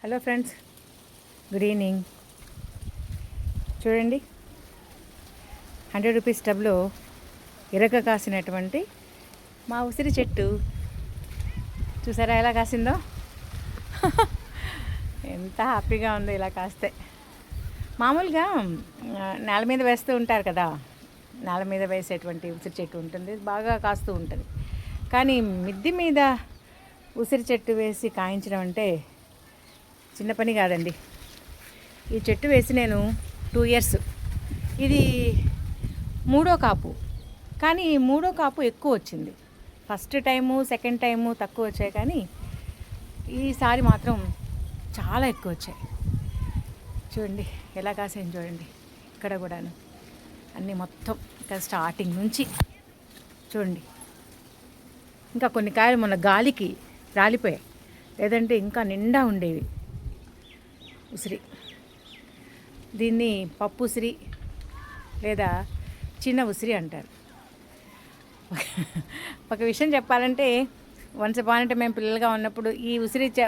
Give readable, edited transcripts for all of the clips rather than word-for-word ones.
Hello friends, good evening. చూడండి, 100 rupees టబ్లో ఇరగ కాసినటువంటి మా ఉసిరి చెట్టు చూసారా ఎలా కాసిందో. ఎంత హ్యాపీగా ఉందో ఇలా కాస్తే. మామూలుగా నేల మీద వేస్తూ ఉంటారు కదా, నేల మీద వేసేటువంటి ఉసిరి చెట్టు ఉంటుంది, బాగా కాస్తూ ఉంటుంది. కానీ మిద్ది మీద ఉసిరి చెట్టు వేసి కాయించడం అంటే చిన్న పని కాదండి. ఈ చెట్టు వేసి నేను 2 ఇయర్స్, ఇది 3వ కాపు. కానీ 3వ కాపు ఎక్కువ వచ్చింది. ఫస్ట్ టైము సెకండ్ టైము తక్కువ వచ్చాయి, కానీ ఈసారి మాత్రం చాలా ఎక్కువ వచ్చాయి. చూడండి ఎలా కాసాయని చూడండి. ఇక్కడ కూడాను అన్నీ మొత్తం ఇక్కడ స్టార్టింగ్ నుంచి చూడండి. ఇంకా కొన్ని కాయలు మొన్న గాలికి రాలిపోయాయి, లేదంటే ఇంకా నిండా ఉండేవి ఉసిరి. దీన్ని పప్పు ఉసిరి లేదా చిన్న ఉసిరి అంటారు. ఒక విషయం చెప్పాలంటే, వన్స్ అపాన్ అంటే మేము పిల్లలుగా ఉన్నప్పుడు ఈ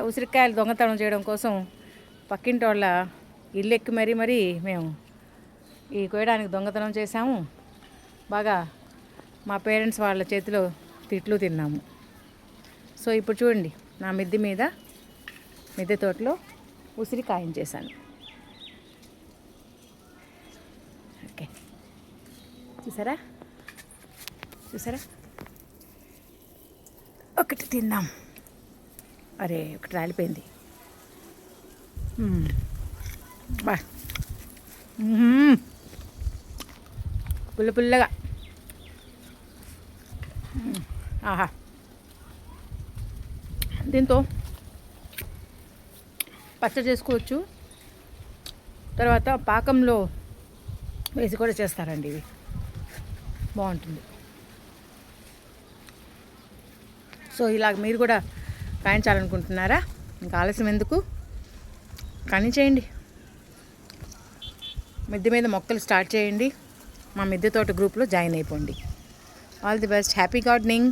ఉసిరికాయలు దొంగతనం చేయడం కోసం పక్కింటి వాళ్ళ ఇల్లు ఎక్కి మరీ మేము ఈ కోయడానికి దొంగతనం చేసాము. బాగా మా పేరెంట్స్ వాళ్ళ చేతిలో తిట్లు తిన్నాము. సో ఇప్పుడు చూడండి, నా మిద్దె తోటలో ఉసిరి కాయించేశాను. ఓకే, చూసారా ఒకటి తిన్నాం. అరే, ఒకటి రాలిపోయింది. బా, పుల్లగా. ఆహా, దీంతో పచ్చడి చేసుకోవచ్చు, తర్వాత పాకంలో వేసి కూడా చేస్తారండి. ఇవి బాగుంటుంది. సో ఇలాగ మీరు కూడా కాయించాలనుకుంటున్నారా? ఇంకా ఆలస్యం ఎందుకు, కానీ చేయండి. మిద్దె మీద మొక్కలు స్టార్ట్ చేయండి. మా మిద్దె తోట గ్రూప్లో జాయిన్ అయిపోండి. All the best, happy gardening.